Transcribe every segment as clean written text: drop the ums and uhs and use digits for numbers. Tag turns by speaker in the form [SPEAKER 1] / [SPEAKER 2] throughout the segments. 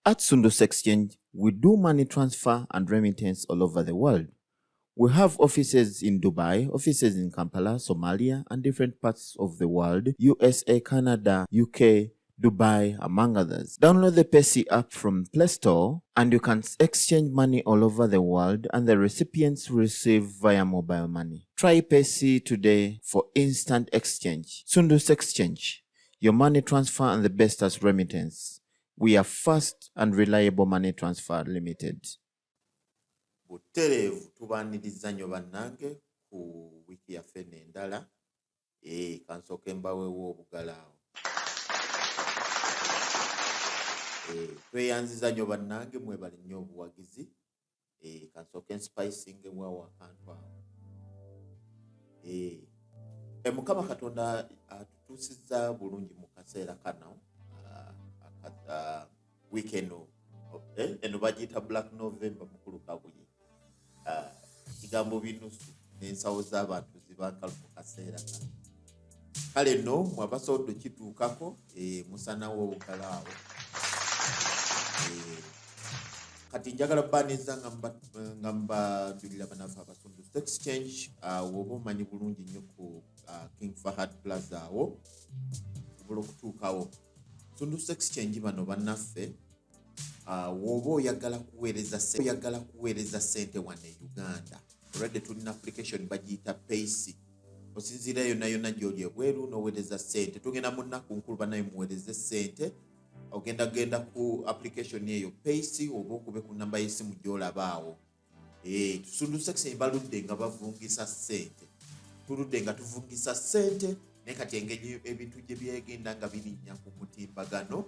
[SPEAKER 1] At Sundus Exchange, we do money transfer and remittance all over the world. We have offices in Dubai, offices in Kampala, Somalia, and different parts of the world, USA, Canada, UK, Dubai, among others. Download the Paysi app from Play Store and you can exchange money all over the world and the recipients receive via mobile money. Try Paysi today for instant exchange. Sundus Exchange, your money transfer and the best as remittance. We are fast and reliable money transfer limited.
[SPEAKER 2] Butereevu tubaaniriza nnyo bannange ku wiki yaffe n'endala kansooke mbaweewo obugalaawo. Tweyanziza nnyo bannange mwebale nnyo obuwagizi kansooke nspicingibwawo akantu awo. Mukama Katonda atutuusizza bulungi mu kaseera kano weekend eno bagiyita Black November mukulu kabuye. Kigambo binusu n'ensawo z'abantu zibankalu mu kaseera kano. Kale nno mwabasoodde kituukako musanawo obugalaawo. Kati njagala bbaaniza nga mbadulira banafu abasundus exchange woba omanyi bulungi nnyo ku King Fahad Plaza awo osobola okutuukawo. Sundus exchange bano bannaffe woba oyagala kuweereza ssente wano e Uganda already tulina application bagiyita Paysi. Osinziira yonna gy'oli ebweru n'oweereza ssente tugenda mu nnaku nkulu banaye muweereze ssente. Ogenda ku application eyo Paysi oba okube ku namba y'essimu gy'olaba awo. Sundus exchange baludde nga bavungisa ssente. Tuludde nga tuvungisa ssente naye kati engeri ebintu gye byegenda nga birinnya ku mutimbagano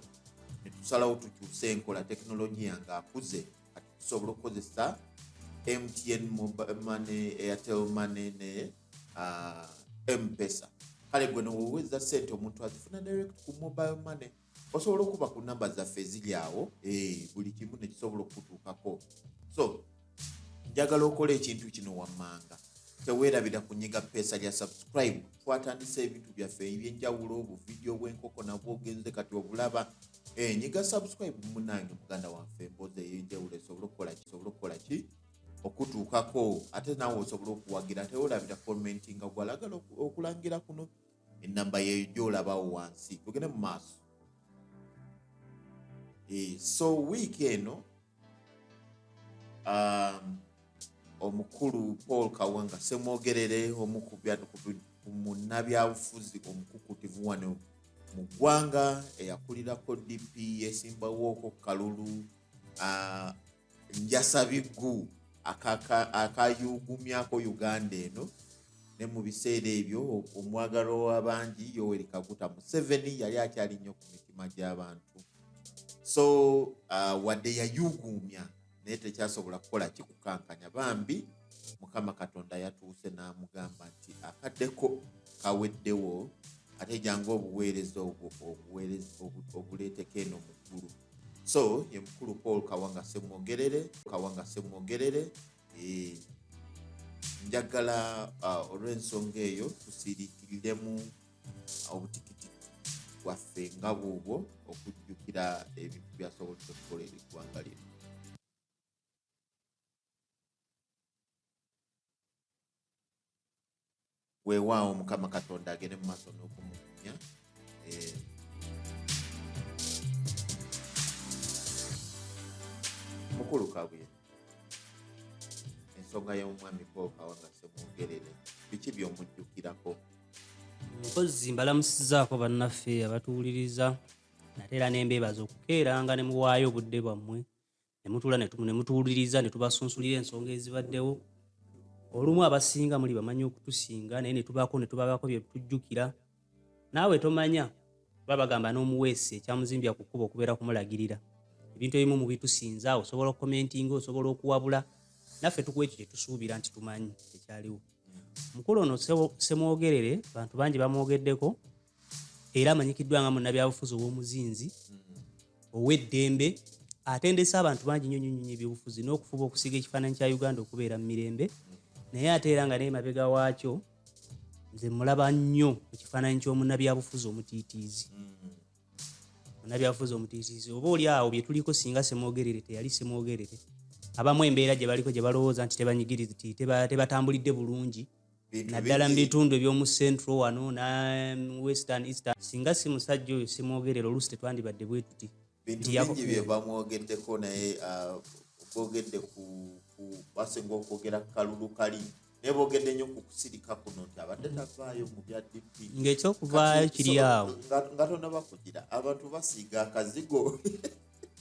[SPEAKER 2] netusalawo tukyuse enkola tekinologiya nga akuze kati tusobola okukozesa MTN mobile money, Airtel money ne M-Pesa. Kale gwe noweereza ssente omuntu azifuna direct ku mobile money osobola okuba ku namba zaffe eziri awo buli kimu ne kisobola okutuukako. So njagala okola ekintu kino wammanga teweerabira kunyiga pesa lya subscribe. Twatandise ebintu byaffe ebyenjawulo obuvidiyo bw'enkoko nabwo ogenze kati obulaba. Nyiga subscribe munange muganda waffe emboozi ey'enjawulo esobola okukola ki okutuukako ate naawe osobola okuwagira. Teweerabira commenting nga gwalagala okulangira kuno ennamba yeyo gy'olabawo wansi. Tugende mu maaso. So wiiki eno omukulu Paul Kawanga Ssemwogerere omu ku munnabyabufuzi omukukutivu wano mu ggwanga eyakulirako DP yesimbawooko Kalulu Njasabiggu akayugumyako Uganda eno ne mu biseera ebyo omwagalwa w'abangi Yoweri Kaguta Museveni yali akyali nnyo ku mitima gy'abantu. So wadde yayugumya naye tekyasobola kukola kikukankanya bambi Mukama Katonda yatuuse n'amugamba nti akaddeko kaweddewo ate jangu obuweereza obuleeteko eno mu ggulu. So ye mukulu Paul Kawanga Ssemwogerere njagala olw'ensonga eyo tusiirikiriremu obutikiti bwaffe nga bwobwo okujjukira ebintu byasobolese okukolera eggwanga lino. Weewaawo Mukama Katonda agende mu maaso n'okumunya. Mukulu Kabuye, ensonga y'omwami Paul Kawanga Ssemwogerere biki by'omujjukirako?
[SPEAKER 3] Mpozzi mbalamusizzaako bannaffe abatuwuliriza nate era n'embeebaza okukeeranga ne muwaayo obudde bwammwe ne mutuula ne mutuwuliriza ne tubasunsulira ensonga ezibaddewo. Olumu abasinga muli bamanyi okutusinga naye ne tubaako bye tujjukira. Naawe tomanya babagamba n'omuweesi ekyamuzimbya ku kkubo okubeera kumulagirira. Ebintu ebimu mu bitusinza osobola okukomentinga, osobola okuwabula. Naffe tukuwa ekyo kye tusuubira nti tumanyi ekyaliwo. Mukulu ono Ssemwogerere bantu bangi bamwogeddeko era amanyikiddwa nga munnabyabufuzi ow'omuzinzi ow'eddembe atendesa abantu bangi nnyo ebyobufuzi n'okufuba okusiga ekifaananyi kya Uganda okubeera mu mirembe. Naye ate era nga n'emabega waakyo nze mulaba nnyo mu kifaananyi ky'omunnabyabufuzi omutiitiizi. munnabyabufuzi omutiitiizi oba oli awo bye tuliko singa Semwogerere teyali Semwogerere abamu embeera gye baliko gye balowooza nti tebanyigiriza tebatambulidde bulungi naddala mu bitundu eby'omu central wano na western eastern singa si musajja oyo Semwogerere oluusi tetwandibadde bwe tuti
[SPEAKER 2] bintu bingi bye bamwogeddeko naye boogedde ku basenga okwogera ku kalulu kali naye boogedde nnyo ku kusirika kuno nti abadde tavaayo mu bya DP
[SPEAKER 3] ng'ekyokuvaayo kiri awo
[SPEAKER 2] nga tonnabakugira abantu basiiga akazigo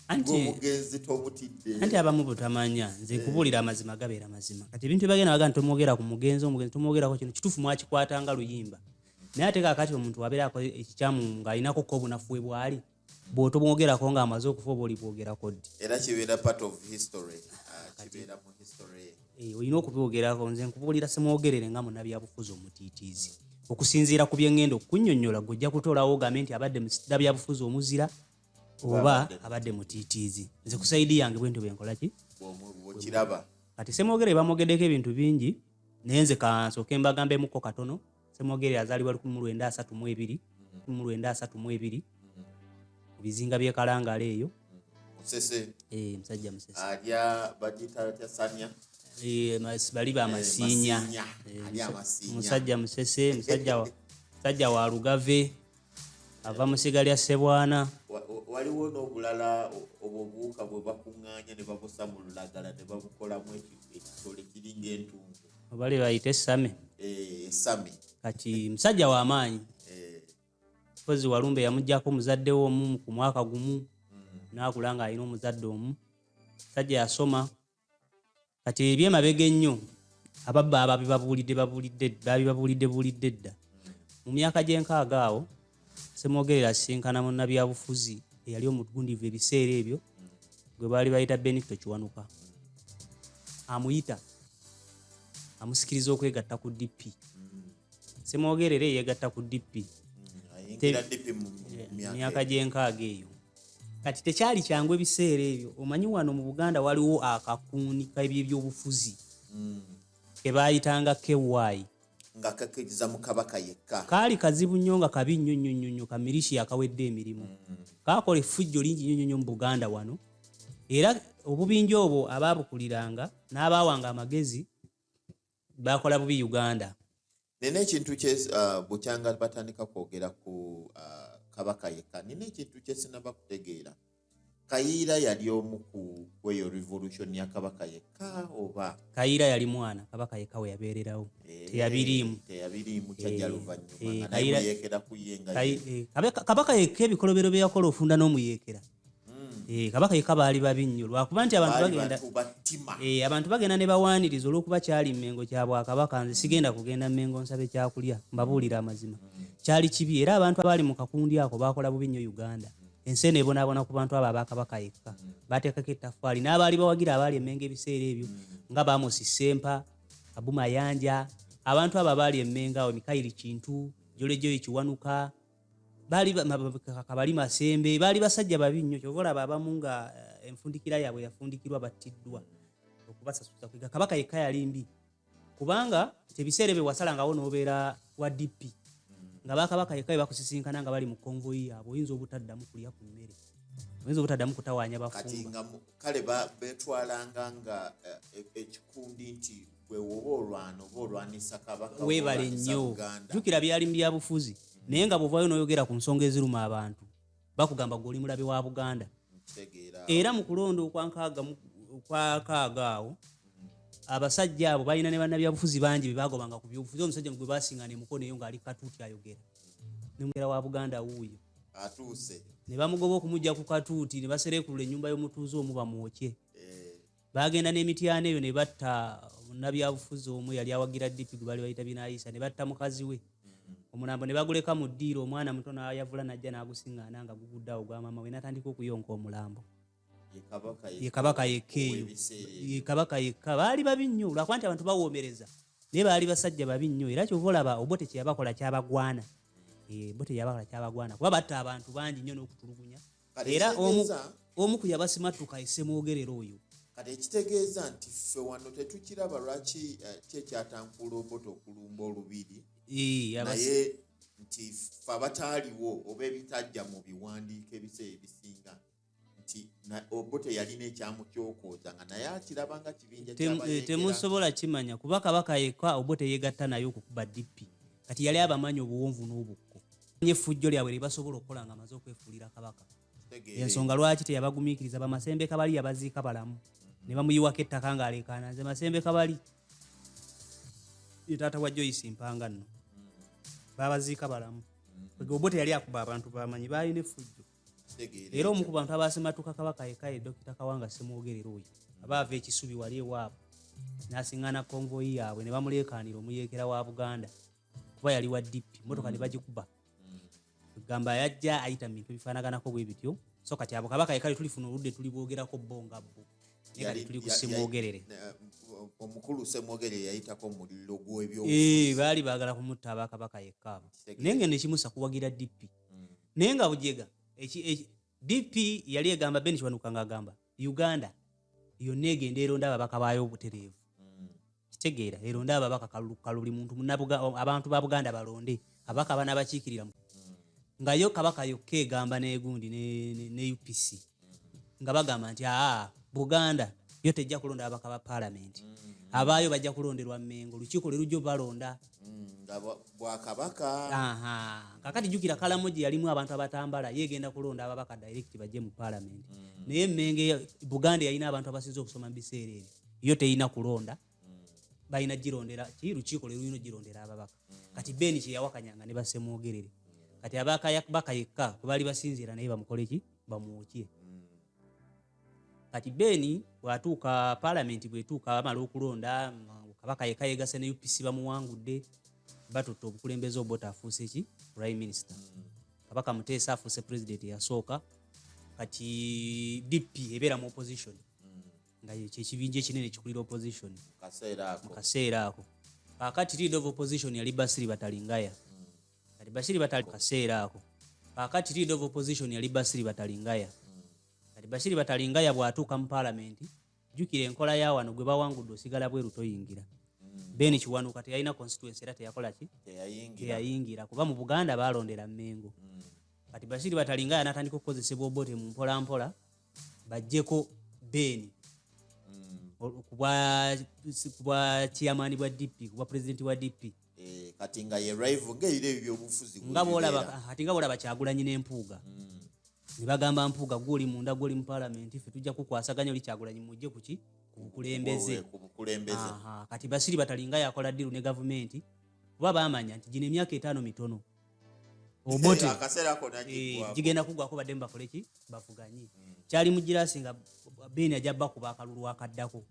[SPEAKER 3] anti
[SPEAKER 2] omugenzi tomutidde
[SPEAKER 3] anti abamu butamanya nze kubuulira amazima gabeera mazima kati ebintu bagenda baga nti tomwogera ku mugenzi omugenzi tomwogerako kino kituufu mwakikwata nga luyimba naye ate kaakati omuntu abeerako ekikyamu ng'alinako ko obunafuwe bwali bw'otomwogerako ng'amaze okufa oba oli bwogerako ddi
[SPEAKER 2] era kibeera part of history kibeera mu history
[SPEAKER 3] olina okubyogerako nze nkubuulira Semwogerere nga munnabyabufuzi omutiitiizi okusinziira ku bye ngenda okunnyonnyola gojja kutoolawo ogambe nti abadde munnabyabufuzi omuzira oba abadde mutiitiizi nze ku sayidi yange bwe nti bwenkola ki
[SPEAKER 2] bwokiraba
[SPEAKER 3] kati Semwogerere bamwogeddeko ebintu bingi naye nze kansooke mbagambemuko katono Semwogerere yazaalibwa 1932 1932 mu bizinga by'e Kalangala eyo
[SPEAKER 2] musese
[SPEAKER 3] musajja musese
[SPEAKER 2] alya bagita tasania
[SPEAKER 3] bali bamasiinya musajja musese musajja wa Lugave ava mu ssiga lya Ssebwana
[SPEAKER 2] waliwo n'obulala obubuuka bwe bakuŋŋaanya ne babusa mu lulagala ne babukolamu ekitole kiringa entungo
[SPEAKER 3] bali bayita essame
[SPEAKER 2] essame
[SPEAKER 3] kati musajja w'amaanyi pozi Walumbe yamuggyako muzadde we omu ku mwaka gumu n'akula ng'alina omuzadde omu musajja yasoma kati ebyemabega ennyo ababba babibabuulidde dda mu myaka gy'enkaaga awo Semwogerere asisinkana munnabyabufuzi eyali omugundivu ebiseera ebyo gwe baali bayita Benito Kiwanuka amuyita amusikiriza okwegatta ku DP Semwogerere yeegatta ku DP myaka gy'enkaaga eyo kati tekyali kyangu ebiseera ebyo omanyi wano mu Buganda waliwo akakuuni k'ebyobufuzi ke baayitanga KY
[SPEAKER 2] nga kakiriza mu Kabaka yekka
[SPEAKER 3] kaali kazibu nnyo nga kabi nnyo kamirishi akawedde emirimu kaakola effujjo lingi nnyo mu Buganda wano era obubinja obwo abaabukuliranga n'abaawanga amagezi bakola bubi Uganda
[SPEAKER 2] nina ekintu bukyanga batandika kwogera ku Kabaka yekka nina ekintu kye sinaba kutegeera Kayiira yali omu ku eyo revolution ya Kabaka yekka oba
[SPEAKER 3] Kayiira yali mwana Kabaka yekka we yabeererawo teyabiriimu
[SPEAKER 2] kyajja luvannyuma naye yeekera kuyenga
[SPEAKER 3] Kabaka yekka ebikolobero bye yakola ofunda n'omuyeekera Kabaka yekka baali babi nnyo lwakuba nti abantu bagenda ne bawaaniriza olw'okuba kyali Mmengo kya Bwakabaka nze sigenda kugenda Mmengo nsabe kyakulya mbabuulira amazima kyali kibi era abantu abaali mu kakundi ako baakola bubi nnyo Uganda ensi eno ebonaabona ku bantu abo abakabaka yekka bateekako ettaffaali n'abaali bawagira abaali Emmengo ebiseera ebyo nga Bamosi Ssempa Abu Mayanja abantu abo abaali Emmengo awo Mikairi Kintu Jolejoyi Kiwanuka baali Kabali Masembe baali basajja babi nnyo kyova olaba abamu nga enfundikira yaabwe yafundikirwa battiddwa okubasasuza kwiga Kabaka yekka yali mbi kubanga ebiseera ebyo wasalangawo n'obeera wa DP nga bakabaka yekka bakusisinkana nga bali mu konvoyi yaabwe oyinza obutaddamu kulya ku mmere oyinza obutaddamu kutawaanya bafumba
[SPEAKER 2] kale betwalanga nga ekikundi nti gwe woba olwana oba olwanisa Kabaka
[SPEAKER 3] weebale nnyo jjukira byali mu byabufuzi naye nga bw'ovaayo n'oyogera ku nsonga eziruma abantu bakugamba gwe oli mulabe wa Buganda era mu kulonda okwakaaga awo abasajja abo balina ne bannabyabufuzi bangi be bagobanga ku byobufuzi omusajja gwe basingana emukono eyo ng'ali katuuti ayogera nemugera wa Buganda wuuyo
[SPEAKER 2] atuuse
[SPEAKER 3] ne bamugoba okumujja ku katuuti ne baserekulula ennyumba y'omutuuze omu bamwokye bagenda n'emityana eyo ne batta munnabyabufuzi omu yali awagira DP gwe bali bayita Binaayisa ne batta mukazi we omulambo ne baguleka mu ddiiro omwana muto n'ayavula n'ajja n'agusiŋŋaana nga gugudde awo gwa maama we n'atandika okuyonka omulambo ye Kabaka yekka eyo ye Kabaka yekka baali babi nnyo lwakuba nti abantu bawoomereza naye baali basajja babi nnyo era kyova olaba Obote kyeyabakola kyabagwana Obote yabakola kyabagwana kuba batta abantu bangi nnyo n'okutulugunya era omu ku yabasimatuka Semwogerere oyo
[SPEAKER 2] kati ekitegeeza nti ffe wano tetukiraba lwaki kyekyatankula Obote okulumba olubiri naye nti ffe abataaliwo oba ebitajja mu biwandiiko ebiseera ebisinga nti Obote yalina ekyamu kyokooza nga naye akiraba nga kibinja
[SPEAKER 3] temusobola kimanya kuba Kabaka yekka Obote yeegatta naye okukuba DP kati yali abamanyi obuwonvu n'obukko effujjo lyabwe lye basobola okukola nga amaze okwefuulira Kabaka. Ensonga lwaki teyabagumiikiriza Bamasembe Kabali yabaziika balamu ne bamuyiwako ettaka ng'aleekaana nze Masembe Kabali ye taata wa Joyce Mpanga nno babaziika balamu. Obote yali akuba abantu bamanyi baalina effujjo. Era omu ku bantu abaasematuka Kabaka yekka ye Dr. Kawanga Ssemwogerere oyo abaava ekisubi wali ewaabwe n'asiŋŋaana konvoyi yaabwe ne bamuleekaanira omuyeekera wa Buganda kuba yali wa DP motoka ne bagikuba gamba yajja ayita mu bintu bifaanaganako bwe bityo so kati abo Kabaka yekka tulifuna oludde tulibwogerako bo nga bo naye kati tuli ku Ssemwogerere.
[SPEAKER 2] Omukulu Ssemwogerere yayitako mu muliro gw'ebyo
[SPEAKER 3] baali baagala kumutta aba Kabaka yekka abo naye ngendo ekimusa kuwagira DP naye nga bujega DP yali egamba Ben Kiwanuka ng'agamba Uganda yonna egenda eronda ababaka baayo obutereevu kitegeera eronda ababaka kaluli muntu abantu ba Buganda balonde ababaka banaabakiikirira nga yo Kabaka yokka egamba n'egundi ne UPC nga bagamba nti Buganda yo tejja kulonda ababaka ba Parliament abaayo bajja kulonderwa Mmengo olukiiko lwe lujja balonda
[SPEAKER 2] nga Bwakabaka.
[SPEAKER 3] Kakati jjukira Kalamogi yalimu abantu abatambala yegenda kulonda ababaka direct bajje mu Parliament naye Mmenge Buganda yalina abantu abasinze okusoma mu biseera ebyo yo teyina kulonda balina girondera lukiiko lwe lulina girondera ababaka kati Ben kye yawakanyanga ne Bassemwogerere kati ababaka yekka kwe baali basinziira naye bamukole ki bamuwokye. Kati Ben bw'atuuka Parliament bw'etuuka bamala okulonda Kabaka yekka yeegase ne UPC bamuwangudde batutte obukulembeze Obote afuuse ki Prime Minister. Kabaka Muteesa afuuse President yasooka kati DP ebeera mu opposition nga kyekibinja ekinene kikulira opposition mu kaseera ako. Kakati leader of opposition yali Basiri Batalingaya kati Basiri Batalingaya kaseera ako. Kakati leader of opposition yali Basiri Batalingaya kati Basiri Batalingaya bw'atuuka mu Parliament jjukira enkola ya wano gwe bawangudde osigala bweru toyingira. Ben Kiwanuka teyalina constituency era teyakola ki teyayingira kuba mu Buganda baalondera Mmengo. Kati Basiri Batalingaya n'atandika okukozesebwa Obote mu mpola mpola bajjeko Ben kubwa chairman bwa DP kubwa president wa DP
[SPEAKER 2] kati nga ye rival ng'ebiro ebyobufuzi
[SPEAKER 3] nga bw'olaba Kyagulanyi n'Empuuga ne bagamba Mpuuga gw'oli munda gw'oli mu Parliament ffe tujja kukwasaganya oli Kyagulanyi mujje kuki ku bukulembeze. Kati Basiri Batalingaya akola ddiru ne gavumenti kuba baamanya nti gino emyaka 5 mitono Obote gigenda kuggwako badde mbakole ki bavuganye kyali mugirasi nga Ben ajja bakuba akalulu akaddako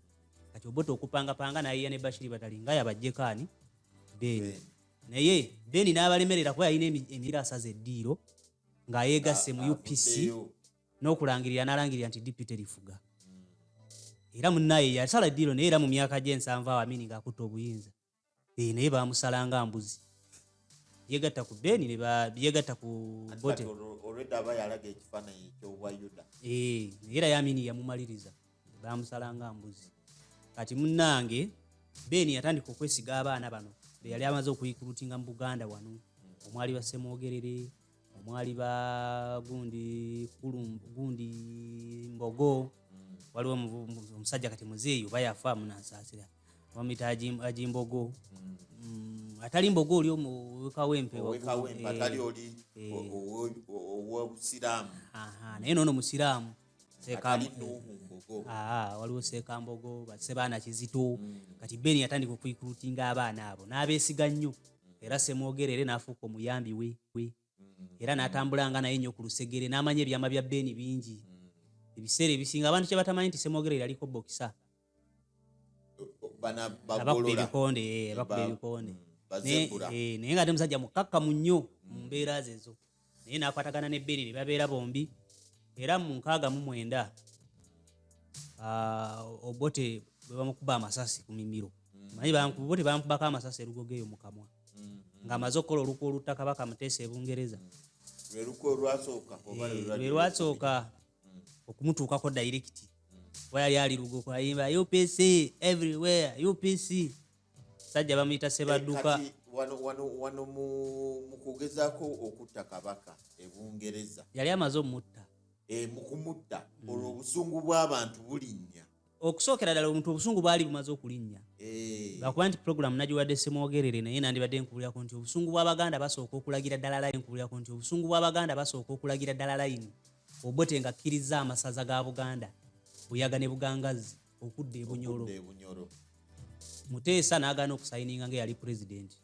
[SPEAKER 3] kati Obote okupangapanga naye ne Basiri Batalingaya bajjeko ani Ben naye Ben n'abalemerera kuba yalina emira asaze eddiiro ng'ayeegasse mu UPC n'okulangirira n'alangirira nti DP terifuga era munnaye yasala eddiiro naye era mu myaka gy'ensanvu awamini ng'akutta obuyinza naye baamusalanga mbuzi yegatta ku Ben ne yegatta ku Obote
[SPEAKER 2] already aba yalaga ekifaananyi eky'obwa Yuda
[SPEAKER 3] era yamini yamumaliriza baamusalanga mbuzi kati munnange Ben yatandika okwesiga abaana bano be yali amaze okuyikulutinga mu Buganda wano omwali Bassemwogerere omwali ba gundi Mbogo waliwo omusajja kati muzeeyo bayafa munasaasira bamuyita Ajimbogo atali Mbogo oli omukawempe
[SPEAKER 2] atali oli ow'obusiraamu
[SPEAKER 3] naye noono musiraamu waliwo Sekambogo Basebaana Kizito kati Ben yatandika okuyikulutinga abaana abo n'abeesiga nnyo era Ssemwogerere n'afuuka omuyambi we era n'atambulanga naye nnyo ku lusegere n'amanya ebyama bya Ben bingi ebiseera ebisinga abantu kye batamanyi nti Ssemwogerere yaliko bokisa abakuba ebikonde naye nga ate musajja mukakkamu nnyo mu mbeera ze ezo naye n'akwatagana ne Ben ne babeera bombi era mu 69 Obote bwe bamukuba amasasi ku mimiro manyi Obote bamukubako amasasi erugogo eyo mu kamwa ng'amaze okukola olukwe olutta Kabaka Muteesa e Bungereza lwe lwasooka okumutuukako direct wayali ali lugogo ayimba UPC everywhere UPC sajja bamuyita Sebadduka
[SPEAKER 2] wano mu kugezaako okutta kabaka e Bungereza
[SPEAKER 3] yali amaze omutta
[SPEAKER 2] mu kumutta olwo obusungu bw'abantu bulinnya
[SPEAKER 3] okusookera ddala omuntu obusungu bwali bumaze okulinnya lwakuba nti puroguramu nagiwadde Semwogerere naye nandibadde nkubulirako nti obusungu bw'Abaganda basooka okulagira ddala layini Obote nga akkiriza amasaza ga Buganda Buyaga ne Bugangazi okudda e Bunyoro Muteesa n'agaana okusayininga nga yali pulezidenti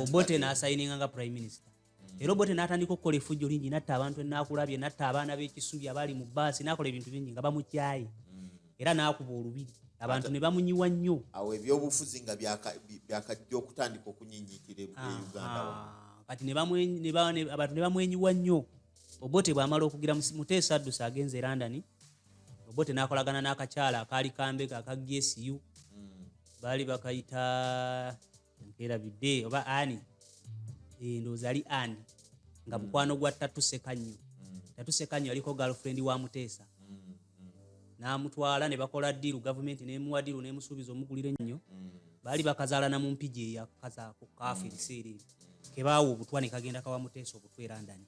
[SPEAKER 3] Obote n'asayininga nga prime minister era Obote n'atandika okukola effujjo lingi natta abantu enaakulabye natta abaana b'ekisubi abali mu bbaasi n'akola ebintu bingi nga bamukyaye era n'akuba olubiri abantu ne bamunyiwa nnyo
[SPEAKER 2] awo ebyobufuzi nga byakajja okutandika okunyinyiikira e Uganda
[SPEAKER 3] kati abantu ne bamwenyiwa nnyo Obote bw'amala okugira Muteesa addusa agenze e London Obote n'akolagana n'akakyala akaali Kambega aka GSU baali bakayita nkerabidde oba Ani ndowooza ali Ani nga mukwano gwa Tatu Sekanyo Tatu Sekanyo yaliko girlfriend wa Muteesa n'amutwala ne bakola ddiiru gavumenti n'emuwa ddiiru n'emusuubiza omugulira ennyo baali bakazaalana mu mpigi eyakazaako kaafa ebiseera ebyo kebaawa obutwa ne kagenda kawa Muteesa obutwa e London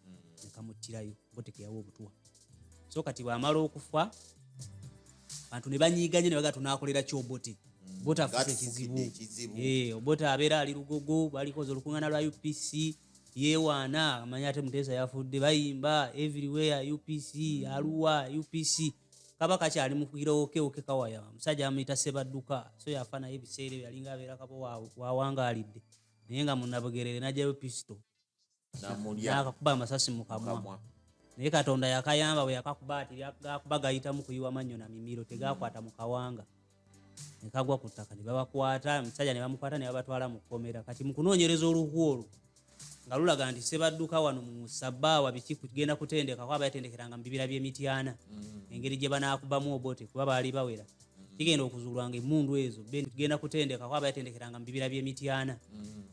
[SPEAKER 3] ne kamuttirayo Obote ke yawa obutwa so kati bw'amala okufa abantu ne banyiiganye ne baga tunaakolera ki Obote Obote afuse ekizibu Obote abeera ali Lugogo balikoze olukuŋŋaana lwa UPC yeewaana amanya ate Muteesa yafudde bayimba everywhere UPC Arua UPC kabaka kyali mu kirooke kawaya musajja amuyita Sebadduka so yafa naye ebiseera ebyo yalinga abeera kabo wawangaalidde naye nga Munnabugerere n'ajjayo pisito n'akakuba amasasi mu kamwa naye Katonda yakayamba bwe yakakuba ati gakuba gayita mu kuyiwa mannyo na mimiro tegakwata mu kawanga ne kagwa ku ttaka ne babakwata omusajja ne bamukwata ne babatwala mu kkomera kati mu kunoonyereza oluku olwo nga lulaga nti Sebadduka wano mu Sabbaawa biki kugenda kutendeka kuba bayatendekeranga mu bibira by'Emityana engeri gye banaakubamu Obote kuba baali bawera kigenda okuzuulwanga emmundu ezo tugenda kutendeka kuba bayatendekeranga mu bibira by'Emityana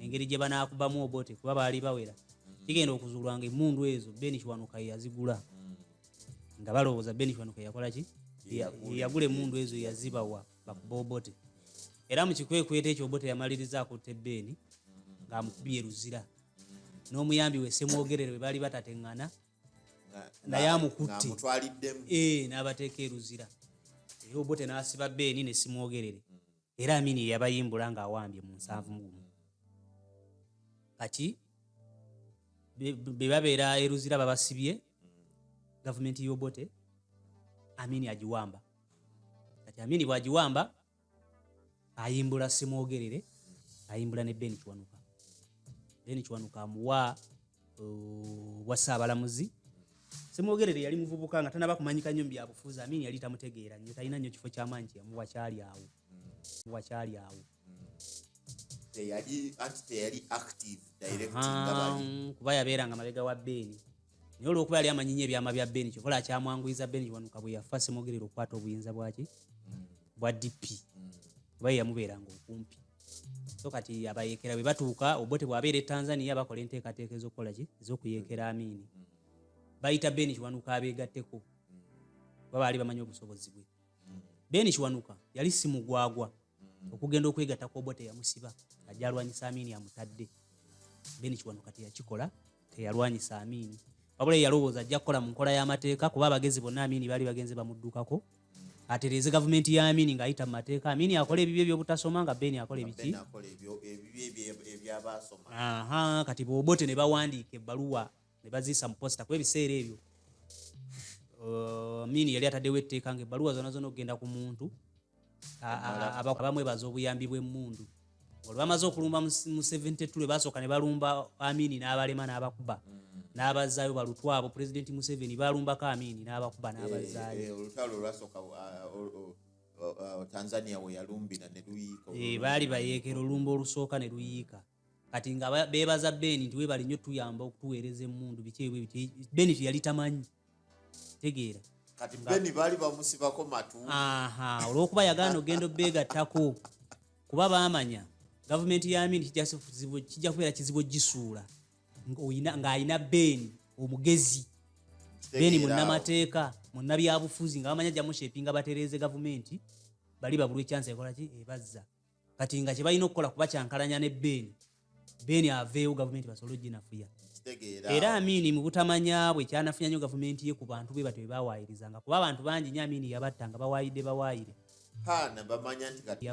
[SPEAKER 3] engeri gye banaakubamu Obote kuba baali bawera kigenda okuzuulwanga emmundu ezo Ben Kiwanuka yazigula nga balowooza Ben Kiwanuka yakola ki yagula emmundu ezo yazibawa bakuba Obote era mu kikwekweta ekyo Obote yamaliriza akutte Ben ng'amukubye Luzira n'omuyambi we Semwogerere bwe baali batateŋŋana naye amukutte n'abateeka e Luzira era Obote n'asiba Ben ne Semwogerere era Amini yabayimbula ng'awambye mu 7 kati be babeera e Luzira babasibye gavumenti y'Obote Amini agiwamba kati Amini bw'agiwamba ayimbula Semwogerere ayimbula ne Ben Kiwanuka Ben Kiwanuka amuwa wa Ssaabalamuzi Semwogerere yali muvubuka nga tanaba kumanyika nnyo mu byabufuzi Amini yali tamutegeera nnyo talina nnyo kifo ky'amaanyi kyeyamuwa kyali awo
[SPEAKER 2] teyali active directing
[SPEAKER 3] kuba yabeeranga mabega wa Ben naye olw'okuba yali amanyi nnyo ebyama bya Ben kikola kyamwanguyiza Ben Kiwanuka bwe yafa Semwogerere okukwata obuyinza bwa DP kuba yamubeeranga okumpi so kati abayeekera bwe batuuka Obote bw'abeera e Tanzania bakola enteekateeka ez'okukola ki ez'okuyeekera Amini bayita Ben Kiwanuka abeegatteko kuba baali bamanyi obusobozi bwe Ben Kiwanuka yali si mugwagwa okugenda okwegatta ku Obote yamusiba ajja alwanyisa Amini amutadde Ben Kiwanuka teyakikola teyalwanyisa Amini wabula yalowooza ajja kukola mu nkola y'amateeka kuba abagezi bonna Amini baali bagenze bamuddukako atereeze gavumenti ya Amini ng'ayita mu mateeka Amini akola ebibi ebyobutasoma nga Ben akola ebiki kati Obote ne bawandiika ebbaluwa ne baziisa mu posita kuba ebiseera ebyo Amini yali ataddewo etteeka nga ebbaluwa zonna okugenda ku muntu abamwebaza obuyambi bw'emmundu olwo bamaze okulumba mu 72 lwe basooka ne balumba Amini n'abalema n'abakuba n'abazaayo balutwabo Pulezidenti Museveni balumbako Amini n'abakuba n'abazaayo
[SPEAKER 2] olutalo lwasooka Tanzania we yalumbira ne luyiika
[SPEAKER 3] baali bayeekera olumba olusooka ne luyiika kati nga beebaza Ben nti weebali nnyo tuyamba okutuweereza emmundu biki ebyo Ben yali tamanyi tegeera
[SPEAKER 2] kati Ben baali bamusibako matu
[SPEAKER 3] olw'okuba yagaana ogenda obbeegattako kuba baamanya gavumenti ya Amini kijja kubeera kizibu ogisuula ng'ayina Ben omugezi Ben munnamateeka munnabyabufuzi nga bamanya ajja mushepinga batereeze gavumenti bali babulwa ekyansi ekola ki ebazza kati nga kye balina okukola kuba kyankalanya ne Ben Beni aveewo gavumenti basobole oginafuya.
[SPEAKER 2] Kitegeera
[SPEAKER 3] Era Amini mu butamanya bwe kyanafunya nnyo gavumenti ye ku bantu be batyo be bawaayirizanga kuba abantu bangi nnyo Amini yabattanga bawaayire
[SPEAKER 2] haana bamanya nti kati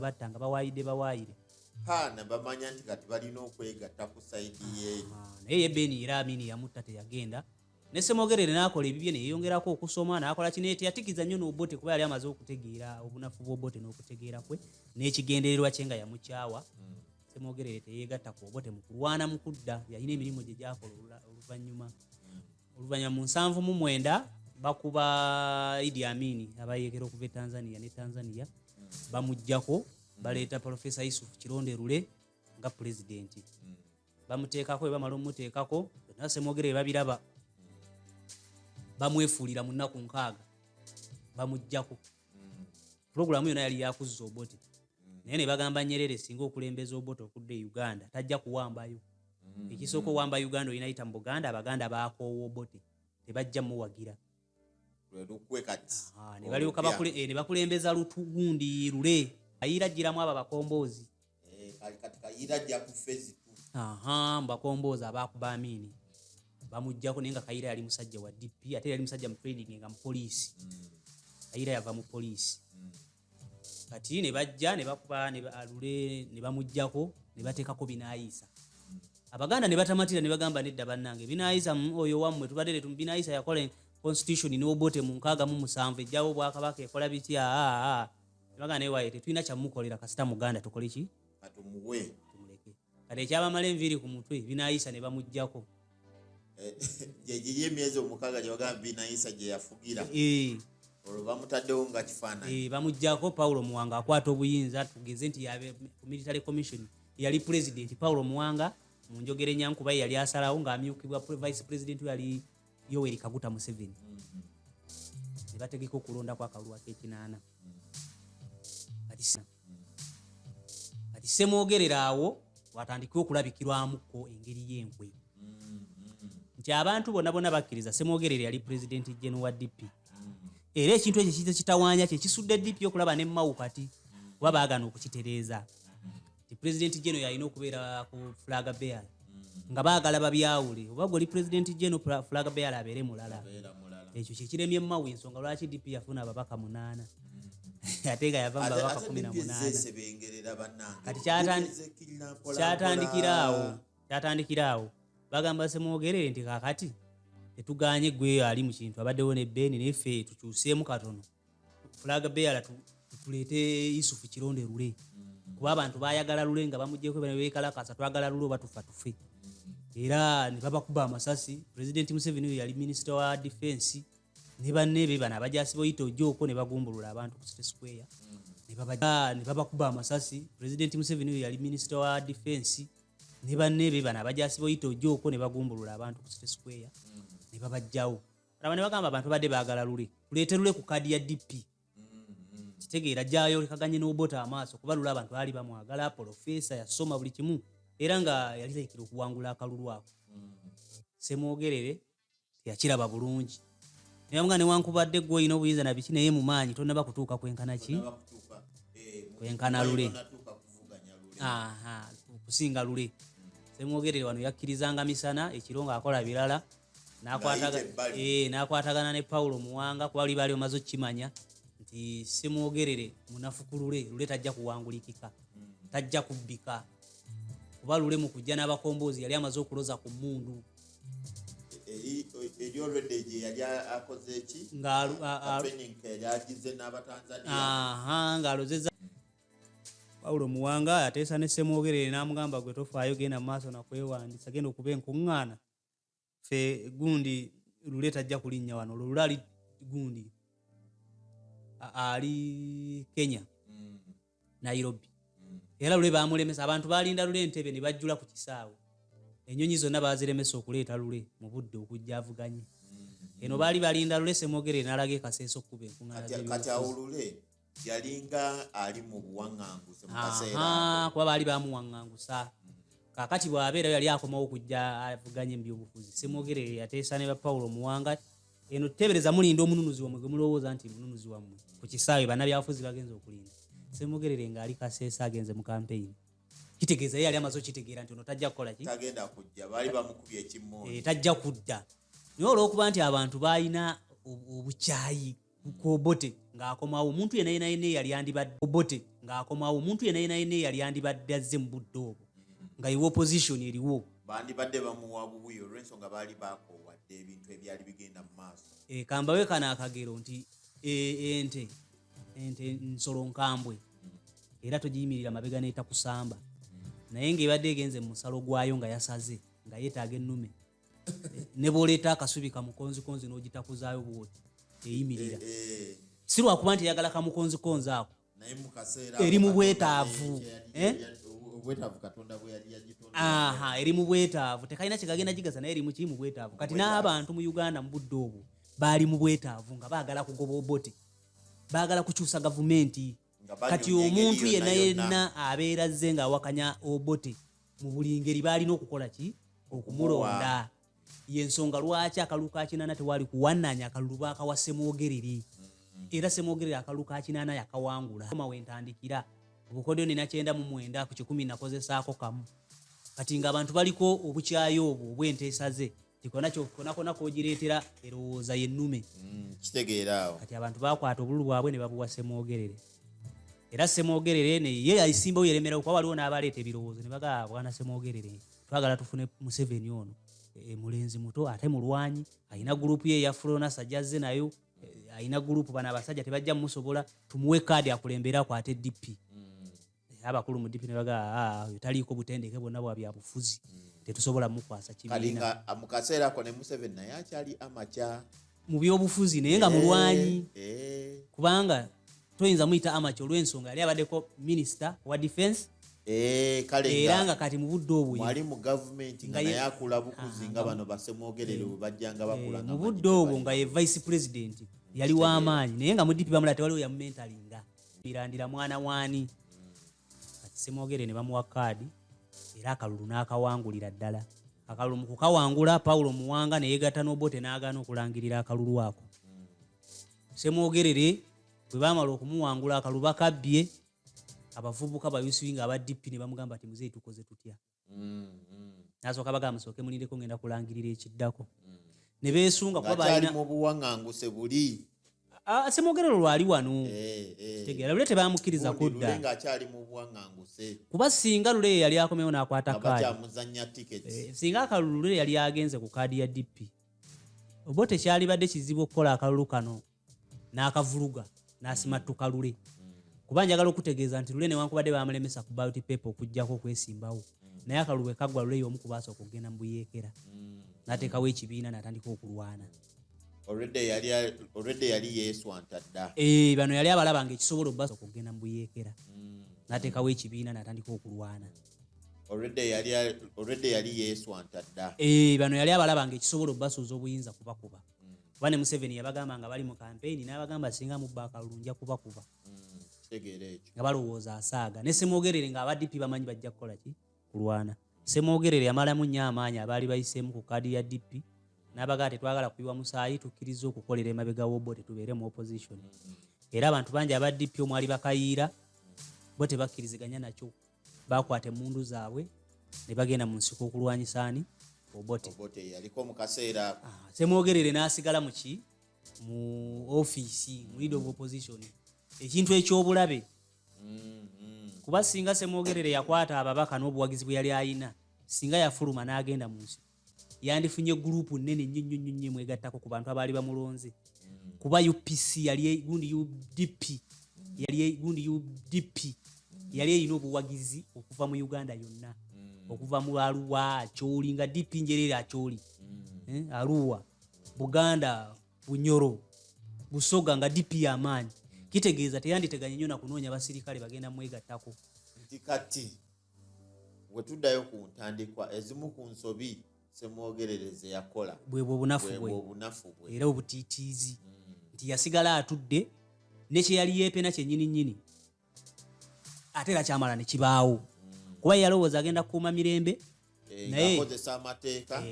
[SPEAKER 2] bamanya nti kati balina okwegatta ku sayidi ye.
[SPEAKER 3] Naye ye Beni era Amini yamutta teyagenda. Ne Ssemogerere n'akola ebibye ne yeeyongerako okusoma n'akola kino teyatikiza nnyo n'Obote kuba yali amaze okutegeera obunafu bw'Obote n'okutegeera kwe n'ekigendererwa kye nga yamukyawa. Ssemogerere teyeegatta ku Obote mu kulwana mu kudda, yalina emirimu gye gyakola oluvannyuma mu 79 bakuba Idi Amin abayeekera okuva e Tanzania ne Tanzania bamuggyako baleeta Profesa Yusuf Kironde-Lule nga pulezidenti. Bamuteekako bamala omuteekako na Ssemogerere babiraba bamwefuulira mu nnaku 6 bamuggyako. Pulogulaamu yonna yali yakuzza Obote naye ne bagamba Nyerere singa okulembeza Obote okudde e Uganda tajja kuwambayo. Ekisooka owamba Uganda oyinayita mu Buganda, Abaganda baakoowa Obote tebajja muwagira. Ne balyoka ne bakulembeza Lutugundi Lule ayira giramu abo abakomboozi. Mu bakomboozi abaakuba Amini bamuggyako naye nga Kayira yali musajja wa DP ate yali musajja mu training nga mu poliisi. Kayira yava mu poliisi. Kati ne bajja ne bakuba Lule ne bamuggyako ne bateekako Binayisa. Abaganda ne batamatira ne bagamba nedda bannange Binayisa oyo wammwe tubadde Binayisa yakola constitution n'Obote mu 67 ejjawo Obwakabaka ekola bitya. Baganda naye waye tetulina kyamukolera kasita Muganda tukole ki?
[SPEAKER 2] Atumuwe.
[SPEAKER 3] Tumuleke. Kati ekyabamala enviiri ku mutwe Binayisa ne bamuggyako.
[SPEAKER 2] Ye emyezi 6 gye bagamba Binayisa gye yafugira. Olwo bamutaddewo nga kifaananyi.
[SPEAKER 3] Bamuggyako Paulo Muwanga akwata obuyinza tugeze nti yabe ku military commission yali president Paulo Muwanga mu njogera enyankuba yali asalawo ng'amyukibwa vice president yali Yoweri Kaguta Museveni. Ne bategeka okulonda kwa kalulu ak'ekinaana. Kati Ssemogerere awo watandikira okulabikirwamuko engeri y'enkwe. Nti abantu bonna bakkiriza Ssemogerere yali president general wa DP. Era ekintu ekyo kize kitawaanya kye kisudde DP okulaba ne Mao kati kuba baagana okukitereeza. Ti president general yalina okubeera ku flag bearer nga baagala babyawule oba gwe oli president general flag bearer abeere mulala. Ekyo kye kiremye Mao ensonga lwaki DP yafuna ababaka 8 ate nga yava mu babaka 18. Kati kyatandikira awo bagamba Ssemogerere nti kakati tetuganye gwe ali mu kintu abaddewo ne Beni neffe tukyuseemu katono flag bearer tuleete Yusufu Kironde-Lule kuba abantu baayagala Lule nga bamuggyeko bano beekalakasa twagala Lule oba tufa tufe. Era ne babakuba amasasi. President Museveni yali minister wa defense ne banne bano abajaasi boyita Ojoko ne bagumbulula abantu ku City Square ne babakuba amasasi. President Museveni yali minister wa defense ne banne bano abajaasi boyita Ojoko ne bagumbulula abantu ku City Square ne babajjawo. Alaba ne bagamba abantu badde baagala Lule tuleete Lule ku kadi ya DP. Kitegeera jjayo kaganye n'Obote amaaso kuba Lule abantu baali bamwagala profesa yasoma buli kimu era nga yali laikira okuwangula akalulu ako. Ssemogerere yakiraba bulungi. Naye nga newankubadde gwe olina obuyinza na biki naye mu maanyi tonnaba kutuuka kwenkana ki? Kwenkana Lule. Kusinga Lule. Ssemogerere wano yakkirizanga misana ekiro ng'akola birala n'akwatagana ne Paulo Muwanga kuba bali omaze okkimanya nti Ssemogerere munafu ku Lule tajja kuwangulikika tajja kubbika kuba Lule mu kujja n'abakomboozi yali amaze okuloza ku mmundu. Ng'alozeza Paulo Muwanga ateesa ne Ssemogerere n'amugamba gwe tofaayo genda mu maaso nakwewandiisa genda okuba enkuŋŋaana ffe gundi Lule tajja kulinnya wano. Lule ali gundi ali Kenya Nairobi. Era Lule baamulemesa abantu baalinda Lule entebe ne bajjula ku kisaawe. Ennyonyi zonna baaziremesa okuleeta Lule mu budde okujja avuganye. Eno baali balinda Lule Ssemogerere n'alaga ekaseeso okkuba enkuŋŋaana.
[SPEAKER 2] Kati awo Lule yalinga ali mu buwaŋŋanguse mu kaseera
[SPEAKER 3] kuba baali baamuwaŋŋangusa. Kaakati bw'abeera yali akomawo okujja avuganye mu by'obufuzi. Ssemogerere yateesa ne ba Paulo Muwanga eno tebereza mulinda omununuzi wammwe gwe mulowooza nti mununuzi wammwe ku kisaawe bannabyabufuzi bagenze okulinda. Ssemogerere ng'ali kaseesa agenze mu campaign. kitegeeza yali amaze okitegeera nti ono tajja kukola ki
[SPEAKER 2] tagenda kujja baali bamukubye ekimmooli
[SPEAKER 3] tajja kudda naye olw'okuba nti abantu baalina obukyayi ku Obote ng'akomawo omuntu yenna yali yandibadde Obote ng'akomawo omuntu yenna yali yandibadde azze mu budde obwo nga yiwa opposition eriwo
[SPEAKER 2] bandibadde bamuwa bubuyi olw'ensonga baali bakoowadde ebintu ebyali bigenda mu maaso
[SPEAKER 3] kambawe kana akagero nti ente nsolo nkambwe era togiyimirira mabega n'etakusamba naye ng'ebadde egenze mu musalo gwayo nga yasaze nga yeetaaga ennume ne bw'oleeta akasubi kamukonzikonzi n'ogitakuzaayo bwoti eyimirira si lwakuba nti eyagala kamukonzikonzi ako
[SPEAKER 2] naye mu kaseera
[SPEAKER 3] eri mu bwetaavu
[SPEAKER 2] obwetaavu katonda bwe yali yagitonda
[SPEAKER 3] eri mu bwetaavu tekalina kyegagenda gigasa naye eri mu kiri mu bwetaavu kati n'abantu mu Uganda mu budde obwo baali mu bwetaavu nga baagala kugoba Obote baagala kukyusa gavumenti kati omuntu yenna abeera azze ng'awakanya Obote mu buli ngeri baalina okukola ki okumulonda yensonga lwaki akalulu ka 8 tewali kuwannanya akalulu baakawa Semwogerere era Semwogerere akalulu ka 8 yakawangula koma wentandikira obukodyo nina 99 ku 10 nakozesaako kamu kati ng'abantu baliko obukyayi obwo obw'enteesa ze kona kogireetera erowooza yennume
[SPEAKER 2] kitegeera awo
[SPEAKER 3] kati abantu bakwata obululu bwabwe ne babuwa Semwogerere era Semwogerere ye yayisimbawo yeremera kuba waliwo n'abaleeta ebirowoozo ne bagaa bwana Semwogerere twagala tufune Museveni ono mulenzi muto ate mulwanyi alina gurupu ye yafulona sajjazze nayo alina gurupu bano abasajja tebajja mumusobola tumuwe kaadi akulemberako ate DP abakulu mu DP ne bagaa taliiko butendeke bwonna bwa byabufuzi tetusobola mukwasa kibiina
[SPEAKER 2] mu kaseera ako ne Museveni naye akyali amaca
[SPEAKER 3] mu byobufuzi naye nga mulwanyi kubanga toyinza muyita amaca olw'ensonga yali abaddeko minisita wa defense era nga kati mu budde obwo
[SPEAKER 2] mwali mu gavumenti nga naye akula bukuzi nga bano Basemwogerere bwe bajjanga bakula
[SPEAKER 3] mu budde obwo nga ye vice president yali w'amaanyi naye nga mu DP bamulate waliwo yamumentalinga irandira mwana waani kati Semwogerere ne bamuwa kaadi era akalulu n'akawangulira ddala akalulu mu kukawangula Paulo Muwanga ne yeegatta n'Obote n'agaana okulangirira akalulu ako Semwogerere bwe baamala okumuwangula akalulu bakabbye abavubuka bayusiwinga aba DP ne bamugamba ati muzeeyi tukoze tutya nasooka bagamba musooke mulindeko ngenda kulangirira ekiddako ne beesunga kuba balina
[SPEAKER 2] mu buwaŋŋanguse buli
[SPEAKER 3] Semwogerere lwali wano tegeera lule tebamukkiriza kudda
[SPEAKER 2] ng'akyali mu buwaŋŋanguse
[SPEAKER 3] kuba singa lule yali akomewo n'akwata kaadi
[SPEAKER 2] bakyamuzannya tickets
[SPEAKER 3] singa akalulu lule yali agenze ku kaadi ya DP Obote kyalibadde kizibu okukola akalulu kano n'akavuluga n'asimattuka lule kuba njagala okutegeeza nti lule newankubadde bamulemesa ku ballot paper okujjako okwesimbawo naye akalulu bwe kaggwa lule y'omu ku baasooka okugenda mu buyeekera n'ateekawo ekibiina n'atandika okulwana
[SPEAKER 2] already yali yeeswanta dda
[SPEAKER 3] bano yali abalaba ng'ekisobola obbaasa okugenda mu buyeekera n'ateekawo ekibiina n'atandika okulwana
[SPEAKER 2] already yali yeeswanta dda
[SPEAKER 3] bano yali abalaba ng'ekisobola obbasuuza obuyinza kubakuba kuba ne Museveni yabagamba nga bali mu campaign n'abagamba singa mubba akalulu nja kubakuba nga balowooza asaaga ne Semwogerere ng'aba DP bamanyi bajja kukola ki kulwana Semwogerere yamalamu nnyo amaanyi abaali bayiseemu ku kaadi ya DP n'abagaa tetwagala kuyiwa musaayi tukkiriza okukolera emabega w'Obote tubeere mu opposition era abantu bangi aba DP omwali bakayiira bo tebakkiriziganya nakyo bakwata emmundu zaabwe ne bagenda mu nsiko okulwanyisa ani Obote
[SPEAKER 2] yaliko mu kaseera
[SPEAKER 3] Semwogerere n'asigala mu ofiisi mu leader of opposition ekintu ekyobulabe kuba singa Semwogerere yakwata ababaka n'obuwagizi bwe yali ayina singa yafuluma n'agenda mu nsi yandifunye gurupu nnene nnyo mwegattako ku bantu abaali bamulonze kuba UPC gundi UDP yali erina obuwagizi okuva mu Uganda yonna okuva mu Arua Acholi nga DP njerere Acholi Arua Buganda Bunyoro Busoga nga DP y'amaanyi kitegeeza teyanditeganye nnyo na kunoonya basirikale bagenda mwegattako
[SPEAKER 2] nti kati wetuddayo ku ntandikwa ezimu ku nsobi Semwogerere ze yakola
[SPEAKER 3] bwebwo obunafu bwe era obutiitiizi nti yasigala atudde ne kye yali yeepena kyennyini ate era kyamala ne kibaawo kuba yalowooza agenda kukuuma mirembe naye
[SPEAKER 2] akozesa amateeka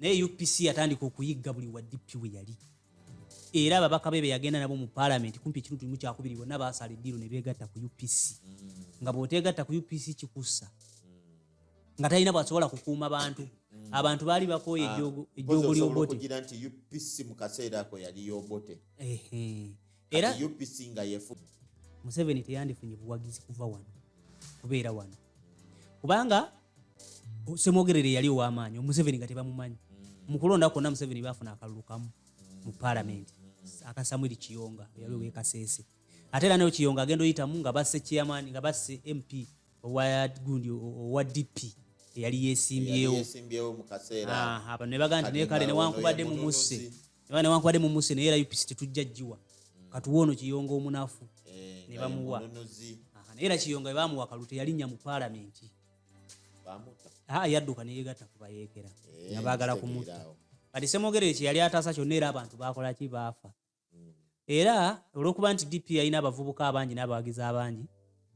[SPEAKER 3] naye UPC yatandika okuyigga buli wa DP we yali era ababaka be yagenda nabo mu parliament kumpi ekitundu kimu kyakubiri bonna baasala eddiiro ne beegatta ku UPC nga bw'oteegatta ku UPC kikussa nga talina bwasobola kukuuma abantu baali bakooye ejjoogo ly'Obote
[SPEAKER 2] okugira nti UPC mu kaseera ako yali y'Obote
[SPEAKER 3] era
[SPEAKER 2] UPC nga yefu
[SPEAKER 3] Museveni teyandifunye buwagizi kuva wano kubeera wano kubanga Semwogerere yali ow'amaanyi Museveni nga tebamumanyi mu kulonda kwonna Museveni baafuna akalulu kamu mu parliament aka Samuel Kiyonga yali ow'Ekasese ate era nayo Kiyonga agenda oyitamu nga basse chairman nga basse MP owa DP yali yeesimbyewo
[SPEAKER 2] mu kaseera
[SPEAKER 3] apa ne bagamba nti nekale newankubadde mu musse naye era UPC tetujja jjiwa katuwono Kiyonga omunafu ne bamuwa naye era Kiyonga bwe baamuwa akalulu teyalinnya mu parliament yadduka neyegatta kubayeekera nga baagala kumutta kati Semwogerere kye yali ataasa kyonna era abantu baakola ki baafa era olw'okuba nti DP yalina abavubuka abangi n'abawagizi abangi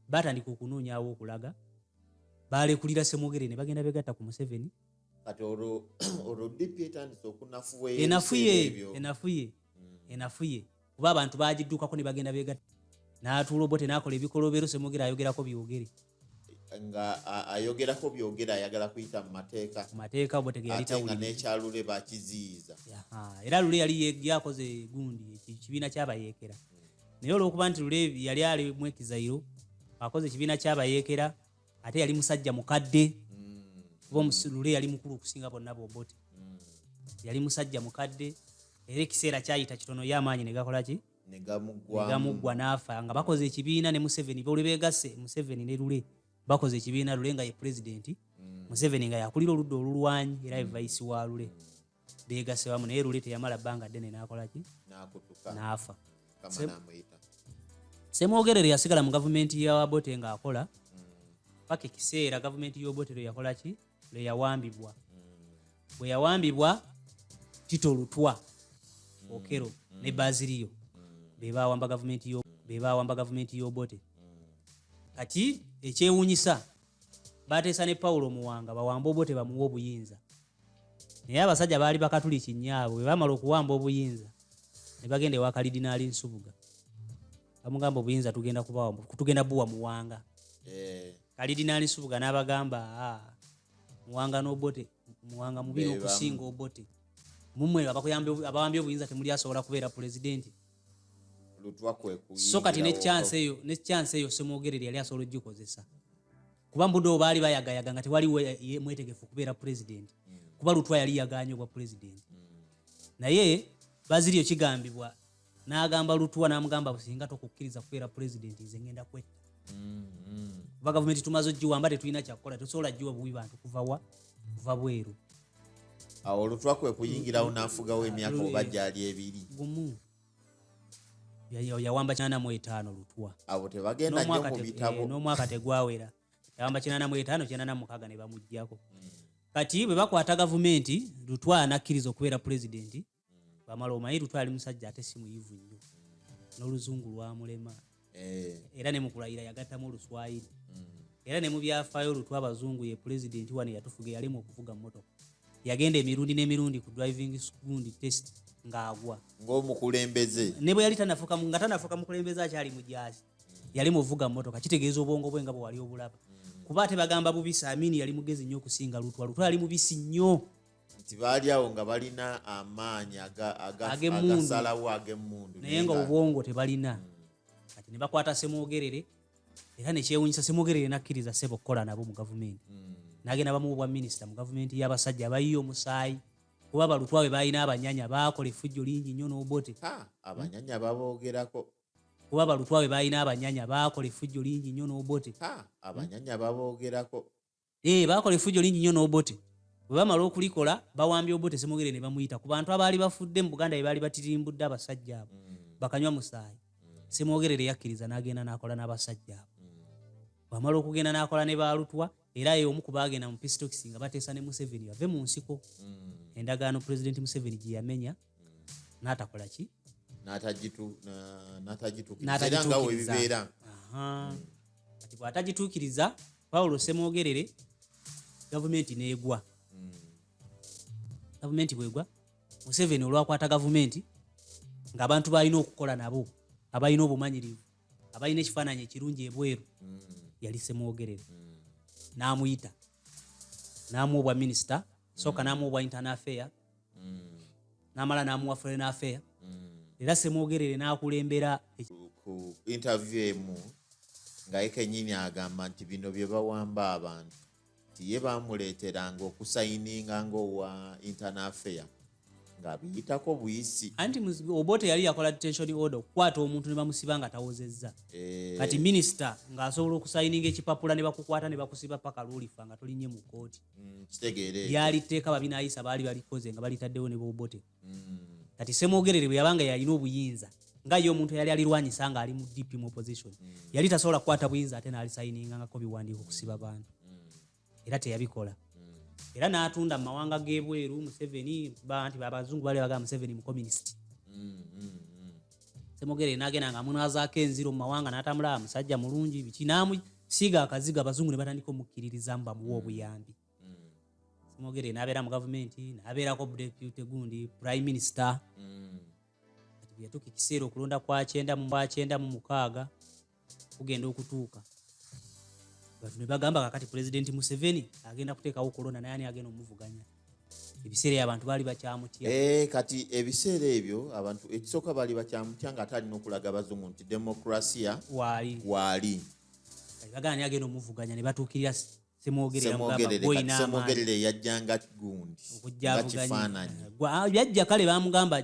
[SPEAKER 3] batandika okunoonyaawo okulaga balekulira Semwogerere ne bagenda begatta ku Museveni
[SPEAKER 2] kati olwo DP etandise okunafuwa
[SPEAKER 3] enafuye kuba abantu bagiddukako ne bagenda begatta n'atuula Obote n'akola ebikolobero Semwogerere ayogerako byogere
[SPEAKER 2] nga ayogerako byogera ayagala kuyita mu mateeka
[SPEAKER 3] Obote ge yali tawulira
[SPEAKER 2] n'ekyalule bakiziyiza
[SPEAKER 3] era Lule yali yakoze gundi ekibiina ky'abayeekera naye olw'okuba nti Lule yali ali mu Ekizayiro akoze ekibiina ky'abayeekera ate yali musajja mukadde kuba Lule yali mukulu okusinga bonna Obote yali musajja mukadde era ekiseera kyayita kitono y'amaanyi ne gakola ki ne gamuggwa n'afa nga bakoze ekibiina ne Museveni bole beegasse Museveni ne Lule bakoze ekibiina Lule nga ye president Museveni nga yakulira oludda olulwanyi era vice wa Lule beegasse wamu naye Lule teyamala bbanga ddene n'akola ki n'afa Semwogerere yasigala mu gavumenti ya Obote ng'akola paka ekiseera gavumenti y'Obote lwe yakola ki lwe yawambibwa bwe yawambibwa Tito Lutwa Okero ne Bazilio be baawamba gavumenti y'Obote kati ekyewuunyisa bateesa ne Paulo Muwanga bawamba Obote bamuwa obuyinza naye abasajja baali bakatuliki nnyaabwe bwe bamala okuwamba obuyinza ne bagenda ewa Kalidinaali Nsubuga bamugamba obuyinza tugenda buwa Muwanga Kalidinaali Nsubuga n'abagamba Muwanga n'Obote Muwanga mubi okusinga Obote mumwe abawambye obuyinza temuli asobola kubeera pulezidenti so kati ne chance eyo Semwogerere yali asobola ogikozesa kuba mbudo baali bayagayaga nga tewali mwetegefu kubeera president kuba Lutwa yali yaganye obwa president naye Bazilio kigambibwa n'agamba Lutwa n'amugamba businga tokukkiriza kubeera president nze ngenda kwetta kuba gavumenti tumaze ogiwamba tetulina kyakukola tosobola giwa buwi bantu kuva bweru
[SPEAKER 2] awo Lutwa kuyingirawo n'afugawo emyaka oba gyali 2
[SPEAKER 3] gumu yawamba 85 Lutwa
[SPEAKER 2] abo tebagenda nnyo mu bitabo
[SPEAKER 3] n'omwaka tegwawera yawamba 85 86 ne bamuggyako kati bwe bakwata gavumenti Lutwa anakkiriza okubeera president bamala omanyi Lutwa ali musajja ate si muyivu nnyo n'oluzungu lwamulema era ne mukulayira yagattamu Oluswayiri era ne mu byafaayo Lutwa abazungu ye president wano yatufuga yalema okuvuga mmotoka yagenda emirundi n'emirundi ku driving school test ng'agwa
[SPEAKER 2] ng'omukulembeze
[SPEAKER 3] ne bwe yali tanafuka mukulembeze akyali mu jaasi yali muvuga mmotoka kitegeeza obwongo bwe nga bwe wali obulaba kuba ate bagamba bubisi Amini yali mugezi nnyo okusinga Lutwa yali mubisi nnyo
[SPEAKER 2] nti baali awo nga balina amaanyi agasalawo ag'emmundu
[SPEAKER 3] naye nga obwongo tebalina kati ne bakwata Semwogerere era nekyewuunyisa Semwogerere nakkiriza ssebo okukola nabo mu gavumenti n'agenda bamuwa obwa minisita mu gavumenti y'abasajja abayiye omusaayi kuba Balutwa bwe balina abanyanya baakola effujjo lingi nnyo n'Obote
[SPEAKER 2] abanyanya baboogerako
[SPEAKER 3] kuba Balutwa bwe balina abanyanya baakola effujjo lingi nnyo n'Obote
[SPEAKER 2] abanyanya baboogerako
[SPEAKER 3] baakola effujjo lingi nnyo n'Obote bwe bamala okulikola bawambye Obote Semwogerere ne bamuyita ku bantu abaali bafudde mu Buganda be baali batirimbudde abasajja abo bakanywa musaayi Semwogerere yakkiriza n'agenda n'akola n'abasajja abo bamala okugenda n'akola ne Balutwa era ye omu ku baagenda mu peace talks nga bateesa ne Museveni bave mu nsiko endagaano President Museveni gye yamenya n'atakola ki
[SPEAKER 2] n'atagituukiriza nga we bibeera
[SPEAKER 3] kati bw'atagituukiriza Paulo Semwogerere gavumenti n'egwa gavumenti bwegwa Museveni olwakwata gavumenti ng'abantu balina okukola nabo abalina obumanyirivu abalina ekifaananyi ekirungi ebweru yali Ssemwogerere n'amuyita n'amuwa obwa minisita sooka n'amuwa obwa internal affair n'amala n'amuwa foreign affair era Ssemwogerere n'akulembera
[SPEAKER 2] ku interview emu nga ye kennyini agamba nti bino bye bawamba abantu nti ye bamuleeteranga okusayininga ng'owa internal affair ng'abiyitako buyisi
[SPEAKER 3] anti Obote yali yakola detention order okukwata omuntu ne bamusiba nga tawozezza kati minisita ng'asobola okusayininga ekipapula ne bakukwata ne bakusiba paka lulifa nga tolinye mu kooti
[SPEAKER 2] kitegeere
[SPEAKER 3] lyali tteeka babinaayisa baali balikoze nga balitaddewo ne Obote kati Ssemwogerere bwe yabanga yalina obuyinza nga ye omuntu yali alirwanyisa nga ali mu DP mu opposition yali tasobola kukwata buyinza ate n'alisayiningangako biwandiiko okusiba abantu era teyabikola era n'atunda mu mawanga g'ebweru Museveni nti abazungu bali bagamba Museveni mu communist Ssemwogerere n'agenda nga amunaazaako enziro mu mawanga n'atambula musajja mulungi biki n'amusiiga akazigo abazungu ne batandika omukkiririzamu bamuwa obuyambi Ssemwogerere n'abeera mu gavumenti n'abeerako deputy gundi prime minister kati yatuuka ekiseera okulonda kwa 1996 kugenda okutuuka batu ne bagamba kakati President Museveni agenda kuteekawo kolona naye ani agenda omuvuganya ebiseera abantu baali bakyamutya
[SPEAKER 2] kati ebiseera ebyo abantu ekisooka baali bakyamutya nga atalina okulaga abazungu nti demokrasiya waali
[SPEAKER 3] bagamba ni agenda omuvuganya ne batuukirira Ssemwogerere
[SPEAKER 2] yajjanga gundi nga kifaananyi
[SPEAKER 3] yajja kale bamugamba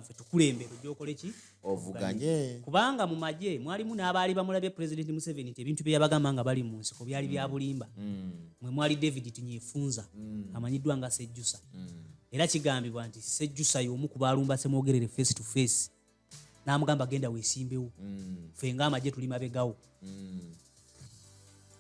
[SPEAKER 3] ffe tukulembere ojja okole ki
[SPEAKER 2] ovuganye
[SPEAKER 3] kubanga mu magye mwalimu n'abaali bamulabye President Museveni nti ebintu bye yabagamba nga bali mu nsiko byali bya bulimba mwe mwali David Tunyefunza amanyiddwa nga Sejjusa era kigambibwa nti Sejjusa y'omu ku baalumba Ssemwogerere face to face n'amugamba genda weesimbewo ffe ng'amagye tuli mabegawo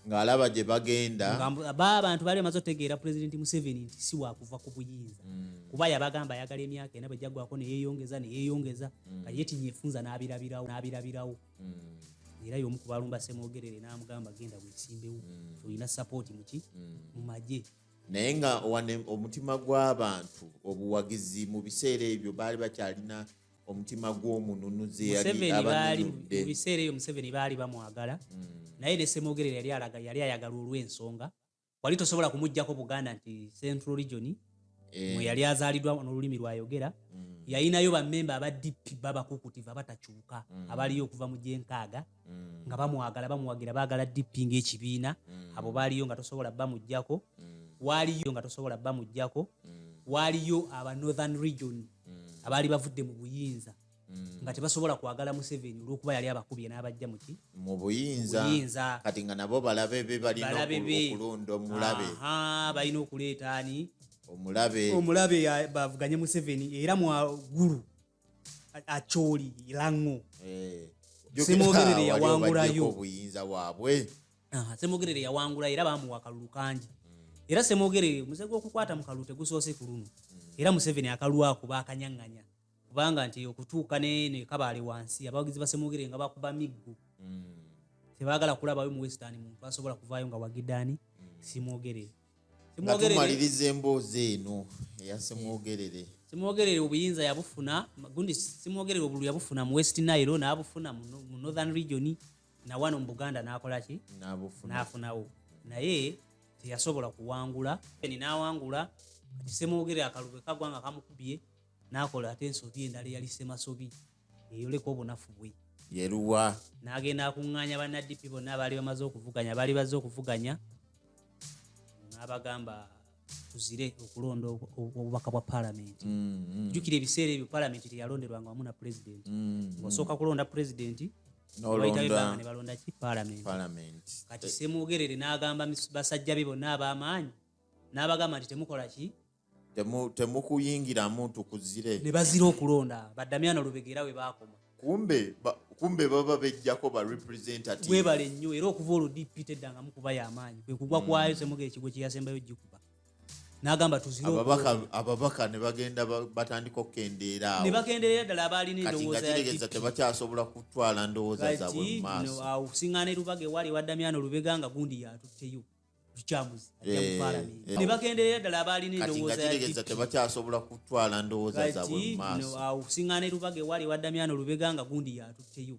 [SPEAKER 2] ng'alaba gye bagenda
[SPEAKER 3] abantu baali bamaze otegeera President Museveni nti si waakuva ku buyinza kuba yabagamba ayagala emyaka ena bwe gyaggwako ne yeeyongeza kati ye Tunyefunza n'abirabirawo era y'omu ku balumba Ssemwogerere n'amugamba genda weesimbewo olina support mu magye
[SPEAKER 2] naye nga omutima gw'abantu obuwagizi mu biseera ebyo baali bakyalina omutima gw'omununuzi yali abanunudde
[SPEAKER 3] mu biseera ebyo Museveni baali bamwagala naye ne Ssemwogerere yali ayagala olw'ensonga wali tosobola kumuggyako Buganda nti Central Region mwe yali azaaliddwa n'olulimi lwayogera yalinayo bammemba aba DP babakukutivu abatakyuka abaliyo okuva mu gyenkaaga nga bamuwagira baagala DP ng'ekibiina abo baaliyo nga tosobola bamuggyako waaliyo aba Northern Region abaali bavudde mu buyinza nga tebasobola kwagala Museveni olw'okuba yali abakubye n'abajja
[SPEAKER 2] mu buyinza kati nga nabo balabe be balina okulonda omulabe
[SPEAKER 3] balina okuleeta ani
[SPEAKER 2] omulabe
[SPEAKER 3] bavuganye Museveni era mwagulu Acholi Lango Ssemwogerere yawangulayo
[SPEAKER 2] obuyinza bwabwe
[SPEAKER 3] Ssemwogerere yawangula era bamuwa akalulu kangi era Ssemwogerere omuze gw'okukwata mu kalulu tegusoose ku luno era Museveni akalulu ako baakanyang'anya kubanga nti okutuuka ne kabaale wansi abawagizi ba Ssemwogerere nga bakuba miggo tebaagala kulabayo mu Western muntu asobola kuvaayo nga wagiddaani Ssemwogerere
[SPEAKER 2] nga tumaliriza emboozi eno eya Ssemwogerere
[SPEAKER 3] obuyinza yabufuna gundi Ssemwogerere obulu yabufuna mu West Nile n'abufuna mu Northern Region na wano mu Buganda n'akola ki n'afunawo naye teyasobola kuwangula n'awangula kati Ssemwogerere akalulu kagwa nga kamukubye n'akola ate ensobi endala eyali Ssemasobi eyoleka obunafu bwe
[SPEAKER 2] yeruwa
[SPEAKER 3] n'agenda akuŋŋaanya bannaddipi bonna abaali bazze okuvuganya n'abagamba tuzire okulonda obubaka bwa paalamenti jjukira ebiseera ebyo paalamenti teyalonderwanga wamu na pulezidenti ng'osooka kulonda pulezidenti bayitayo ebbanga ne balonda ki paalamenti kati Ssemwogerere n'agamba basajja be bonna ab'amaanyi n'abagamba nti temukola ki
[SPEAKER 2] temukuyingiramu tukuzire
[SPEAKER 3] ne bazira okulonda baddamyano Lubegera we baakoma
[SPEAKER 2] kumbe baba bejjako ba representative
[SPEAKER 3] webale nnyo era okuva olwo DP teddanga mukubayo amaanyi kwe kugwa kwayo Ssemwogerere ekigwo kye yasembayo gikuba n'agamba tuzire
[SPEAKER 2] ababaka ne bagenda batandika okukendeera
[SPEAKER 3] ne bakendeera ddala abaalina endowooza ya
[SPEAKER 2] DP tebakyasobola kutwala ndowooza zaabwe mu maaso
[SPEAKER 3] awo kusiŋŋaana Lubage wali waddamyano Lubega nga gundi yatutteyo tukyamuzi ajja mu parliament ne bagenderera ddala abalina endowooza ya
[SPEAKER 2] kati tebakyasobola kutwala ndowooza zaabwe mu maaso
[SPEAKER 3] okusiŋŋaana erubaga ewali wa Damiano Lubega nga gundi yatutteyo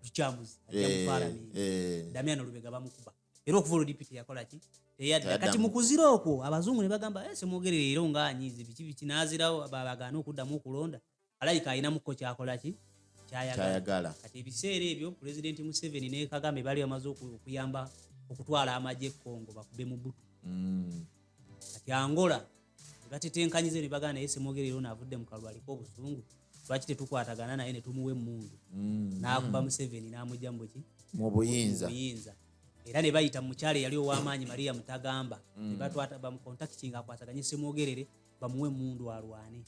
[SPEAKER 3] tukyamuzi ajja mu parliament Damiano Lubega bamukuba era okuva oludipiti yakola ki teyadda kati mu kuzira okwo abazungu ne bagamba Ssemwogerere era nga anyiizi biki n'azirawo babagaana okuddamu okulonda alayika ayinamuko kyakola ki kyayagala kati ebiseera ebyo Pulezidenti Museveni ne Kagame bali bamaze okuyamba okutwala amagye Congo bakube mu butu kati Angola batetenkanyize ne bagana Ssemwogerere ono avudde mu kalulu aliko obusungu lwaki tetukwatagana naye ne tumuwa emmundu n'akuba Museveni n'amugya mu buyinza era ne bayita mu mukyala eyali ow'amaanyi Maria Mutagamba ne bamukontakitinga akwataganye Ssemwogerere bamuwe emmundu alwane.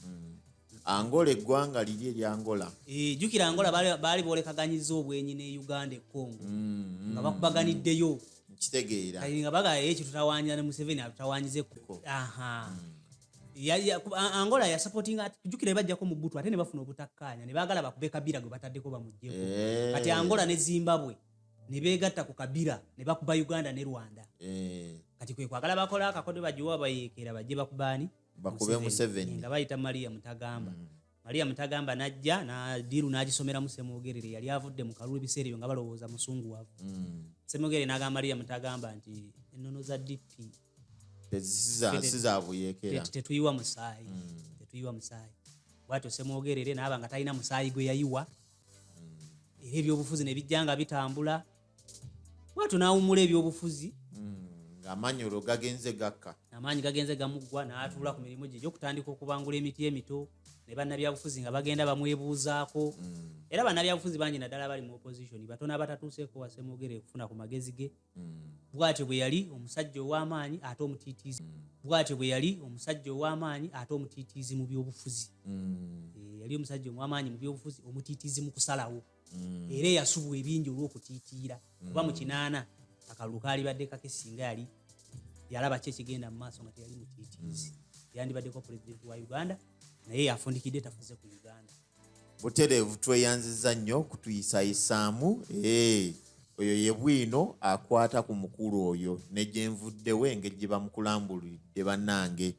[SPEAKER 2] Angola eggwanga liri eri Angola
[SPEAKER 3] jjukira Angola baali boolekaganyiza obwenyi ne Uganda e Congo nga bakubaganiddeyo
[SPEAKER 2] kitegeera
[SPEAKER 3] nga bagala ekyo tutawaanya ne Museveni atutawaanyize Angola yasupportinga jjukira bajjako mu butu ate ne bafuna obutakkaanya ne baagala bakube Kabila gwe bataddeko bamugyeko kati Angola ne Zimbabwe ne beegatta ku Kabila ne bakuba Uganda ne Rwanda kati kwe kwagala bakola akakode bagiwa bayeekera bajje bakubaani
[SPEAKER 2] bakube Museveni
[SPEAKER 3] nga bayita Maria Mutagamba Maria Mutagamba najja na diru n'agisomera mu Ssemwogerere yali avudde mu kalulu ebiseera ebyo nga balowooza musunguwavu Ssemwogerere n'agamba Maria Mutagamba nti ennono za DP
[SPEAKER 2] sizaabuyeekera
[SPEAKER 3] tetuyiwa musaayi bwatyo Ssemwogerere n'aba nga talina musaayi gwe yayiwa era ebyobufuzi ne bijja nga bitambula bwatyo n'awummula ebyobufuzi
[SPEAKER 2] ng'amaanyi olwo gagenze gakka
[SPEAKER 3] amaanyi gagenze gamuggwa n'atuula ku mirimu gye egy'okutandika okubangula emiti emito ne bannabyabufuzi nga bagenda bamwebuuzaako era bannabyabufuzi bangi naddala bali mu opposition batono abatatuuseeko wa Ssemwogerere kufuna ku magezi ge bw'atyo bwe yali omusajja ow'amaanyi ate omutiitiizi mu byobufuzi yali omusajja ow'amaanyi mu byobufuzi omutiitiizi mu kusalawo era eyasubwa ebingi olw'okutiitiira kuba mu kinaana akalulu kaali badde kake singa yali yalaba ki ekigenda mu maaso nga teyali mutiitiizi yandibaddeko pulezidenti wa Uganda naye yafundikidde tafuze ku Uganda.
[SPEAKER 2] Butereevu tweyanziza nnyo kutuyisayisaamu oyo ye bwino akwata ku mukulu oyo ne gye nvuddewo engeri gye bamukulambulidde bannange.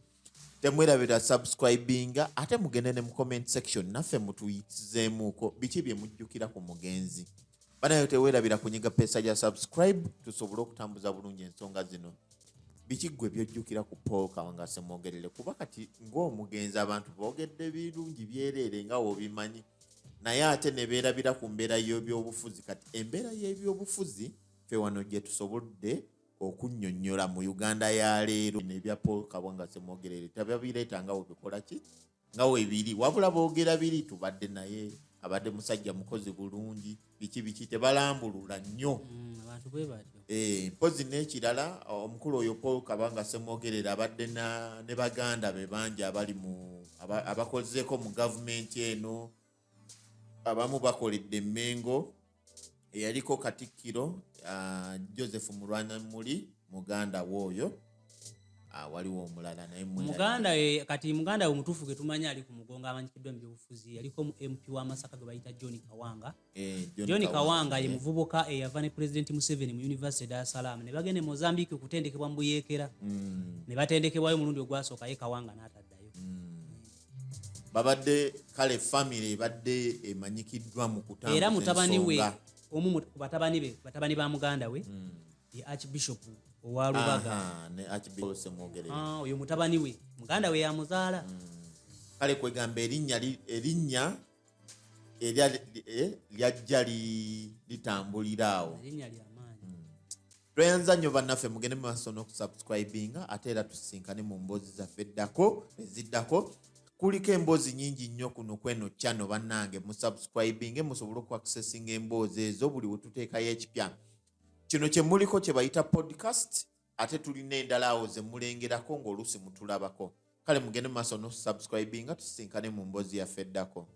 [SPEAKER 2] Temwerabira subscribinga ate mugende ne mu comment section naffe mutuyitizeemuuko biki bye mujjukira ku mugenzi. Banayo tewerabira kunyiga pesa ya subscribe tusobole okutambuza bulungi ensonga zino. Biki gwe byojjukira ku Paul Kawanga Ssemwogerere kuba kati ng'omugenzi abantu boogedde birungi byereere nga wobimanyi naye ate ne beerabira ku mbeera y'ebyobufuzi kati embeera y'ebyobufuzi ffe wano gye tusobodde okunnyonnyola mu Uganda ya leero n'ebya Paul Kawanga Ssemwogerere tababireeta nga webikola ki nga webiri wabula boogera biri tubadde naye abadde musajja mukozi bulungi biki tebalambulula nnyo
[SPEAKER 3] abantu bwe batyo
[SPEAKER 2] mpozi n'ekirala omukulu oyo Paul Kawanga Ssemwogerere abadde ne baganda be bangi abali abakozeeko mu gavumenti eno abamu bakoledde Mmengo eyaliko Katikkiro Joseph Mulwanyammuli muganda w'oyo waliwo omulala naye
[SPEAKER 3] muganda we mutuufu ge tumanya ali ku mugongo amanyikiddwa mu byobufuzi yaliko MP wa Masaka gwe bayita John Kawanga. John Kawanga ye muvubuka eyava ne Pulezidenti Museveni mu University Dar es Salaam ne bagenda Mozambique okutendekebwa mu Buyeekera ne batendekebwayo omulundi ogwasooka ye Kawanga n'ataddayo.
[SPEAKER 2] Babadde kale family badde emanyikiddwa mu kutambuza
[SPEAKER 3] era mutabani we omu ku batabani ba muganda we ye Archbishop owa Lubaga
[SPEAKER 2] ne Archbishop Ssemwogerere
[SPEAKER 3] oyo mutabani we muganda we yamuzaala
[SPEAKER 2] kale kwegamba erinnya lyajja litambulira awo
[SPEAKER 3] erinnya ly'amaanyi.
[SPEAKER 2] Tweyanza nnyo bannaffe mugende mu maaso n'okusubscribinga ate era tusinkane mu mboozi zaffe eddako eziddako kuliko emboozi nyingi nnyo kuno kweno channel bannange mu subscribinge musobole okuaccessinga emboozi ezo buli we tuteekayo ekipya. Kino kye muliko kye bayita podcast ate tulina endala awo ze mulengerako ng'oluusi mutulabako. Kale mugende mu maaso n'okusubscribinga tusinkane mu mboozi yaffe eddako.